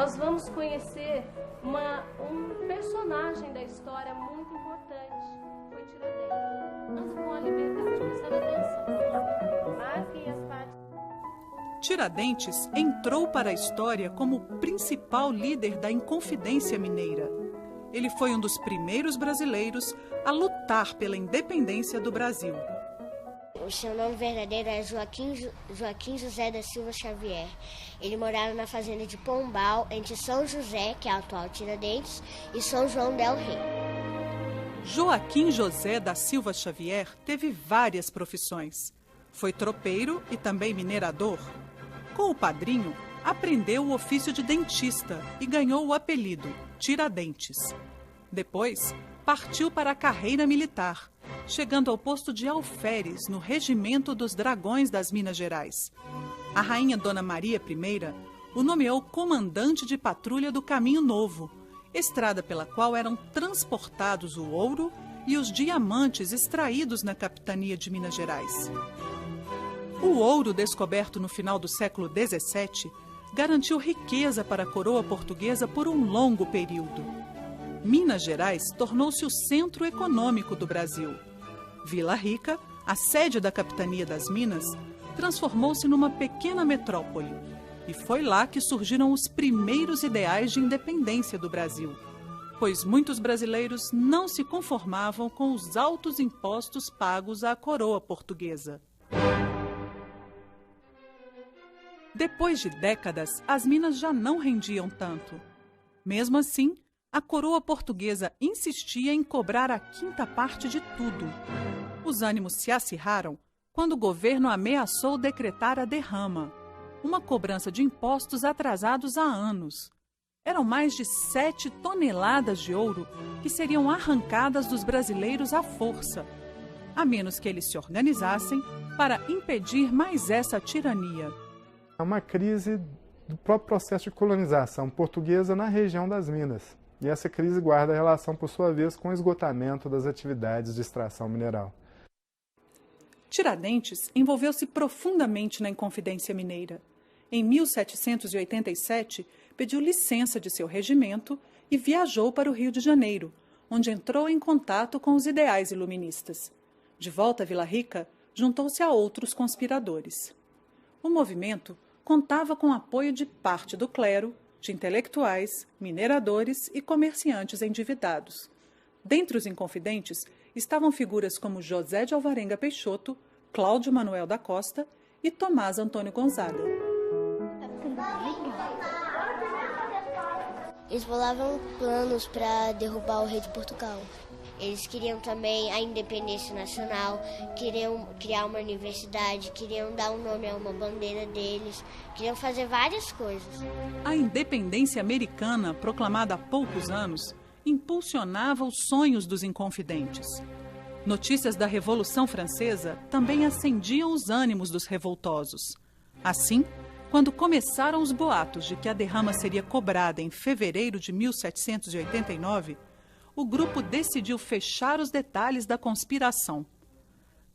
nós vamos conhecer um personagem da história muito importante. Foi Tiradentes. Nós com a liberdade, prestando atenção. Marquem as partes. Tiradentes entrou para a história como o principal líder da Inconfidência Mineira. Ele foi um dos primeiros brasileiros a lutar pela independência do Brasil. O seu nome verdadeiro é Joaquim José da Silva Xavier. Ele morava na fazenda de Pombal, entre São José, que é a atual Tiradentes, e São João del Rei. Joaquim José da Silva Xavier teve várias profissões. Foi tropeiro e também minerador. Com o padrinho, aprendeu o ofício de dentista e ganhou o apelido Tiradentes. Depois, partiu para a carreira militar, chegando ao posto de alferes no Regimento dos Dragões das Minas Gerais. A rainha Dona Maria I o nomeou comandante de patrulha do Caminho Novo, estrada pela qual eram transportados o ouro e os diamantes extraídos na capitania de Minas Gerais. O ouro descoberto no final do século XVII garantiu riqueza para a coroa portuguesa por um longo período. Minas Gerais tornou-se o centro econômico do Brasil. Vila Rica, a sede da capitania das Minas, transformou-se numa pequena metrópole. E foi lá que surgiram os primeiros ideais de independência do Brasil, pois muitos brasileiros não se conformavam com os altos impostos pagos à coroa portuguesa. Depois de décadas, as minas já não rendiam tanto. Mesmo assim, a coroa portuguesa insistia em cobrar a quinta parte de tudo. Os ânimos se acirraram quando o governo ameaçou decretar a derrama, uma cobrança de impostos atrasados há anos. Eram mais de 7 toneladas de ouro que seriam arrancadas dos brasileiros à força, a menos que eles se organizassem para impedir mais essa tirania. É uma crise do próprio processo de colonização portuguesa na região das Minas. E essa crise guarda relação, por sua vez, com o esgotamento das atividades de extração mineral. Tiradentes envolveu-se profundamente na Inconfidência Mineira. Em 1787, pediu licença de seu regimento e viajou para o Rio de Janeiro, onde entrou em contato com os ideais iluministas. De volta a Vila Rica, juntou-se a outros conspiradores. O movimento contava com o apoio de parte do clero, de intelectuais, mineradores e comerciantes endividados. Dentre os inconfidentes estavam figuras como José de Alvarenga Peixoto, Cláudio Manuel da Costa e Tomás Antônio Gonzaga. Eles bolavam planos para derrubar o rei de Portugal. Eles queriam também a independência nacional, queriam criar uma universidade, queriam dar um nome a uma bandeira deles, queriam fazer várias coisas. A independência americana, proclamada há poucos anos, impulsionava os sonhos dos inconfidentes. Notícias da Revolução Francesa também acendiam os ânimos dos revoltosos. Assim, quando começaram os boatos de que a derrama seria cobrada em fevereiro de 1789, o grupo decidiu fechar os detalhes da conspiração.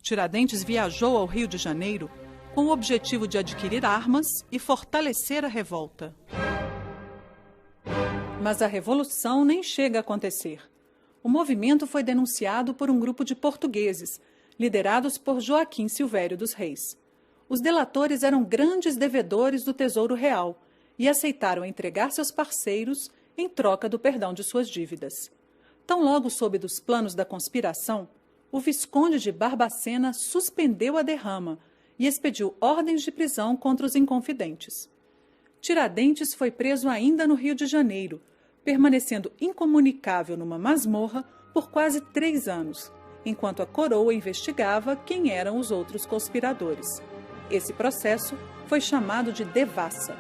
Tiradentes viajou ao Rio de Janeiro com o objetivo de adquirir armas e fortalecer a revolta. Mas a revolução nem chega a acontecer. O movimento foi denunciado por um grupo de portugueses, liderados por Joaquim Silvério dos Reis. Os delatores eram grandes devedores do Tesouro Real e aceitaram entregar seus parceiros em troca do perdão de suas dívidas. Tão logo soube dos planos da conspiração, o Visconde de Barbacena suspendeu a derrama e expediu ordens de prisão contra os inconfidentes. Tiradentes foi preso ainda no Rio de Janeiro, permanecendo incomunicável numa masmorra por quase 3 anos, enquanto a coroa investigava quem eram os outros conspiradores. Esse processo foi chamado de devassa.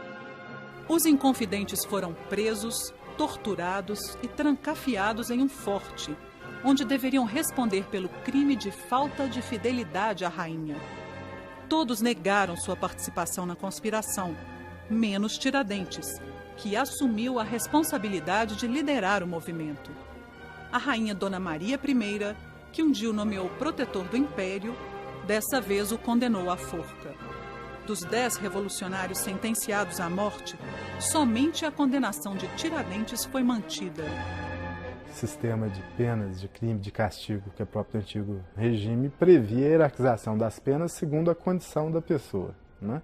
Os inconfidentes foram presos, torturados e trancafiados em um forte, onde deveriam responder pelo crime de falta de fidelidade à rainha. Todos negaram sua participação na conspiração, menos Tiradentes, que assumiu a responsabilidade de liderar o movimento. A rainha Dona Maria I, que um dia o nomeou protetor do império, dessa vez o condenou à forca. Dos 10 revolucionários sentenciados à morte, somente a condenação de Tiradentes foi mantida. Sistema de penas, de crime, de castigo, que é próprio do antigo regime, previa a hierarquização das penas segundo a condição da pessoa, né?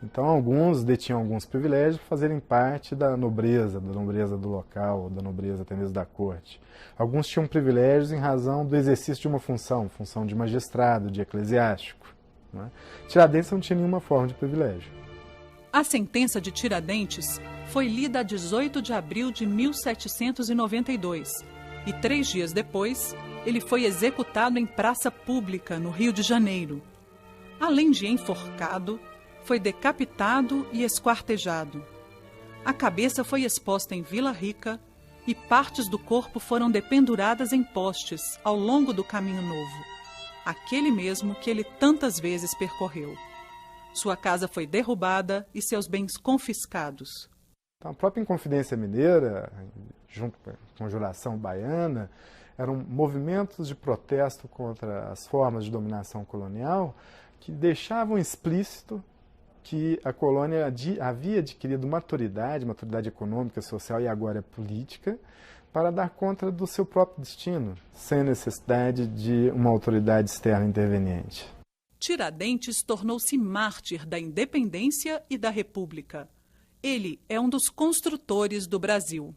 Então, alguns detinham alguns privilégios para fazerem parte da nobreza do local, da nobreza até mesmo da corte. Alguns tinham privilégios em razão do exercício de uma função de magistrado, de eclesiástico, né? Tiradentes não tinha nenhuma forma de privilégio. A sentença de Tiradentes foi lida a 18 de abril de 1792 e 3 dias depois ele foi executado em praça pública no Rio de Janeiro. Além de enforcado, foi decapitado e esquartejado. A cabeça foi exposta em Vila Rica e partes do corpo foram dependuradas em postes ao longo do Caminho Novo, aquele mesmo que ele tantas vezes percorreu. Sua casa foi derrubada e seus bens confiscados. Então, a própria Inconfidência Mineira, junto com a Conjuração Baiana, eram movimentos de protesto contra as formas de dominação colonial que deixavam explícito que a colônia havia adquirido maturidade econômica, social e agora política, para dar conta do seu próprio destino, sem necessidade de uma autoridade externa interveniente. Tiradentes tornou-se mártir da independência e da república. Ele é um dos construtores do Brasil.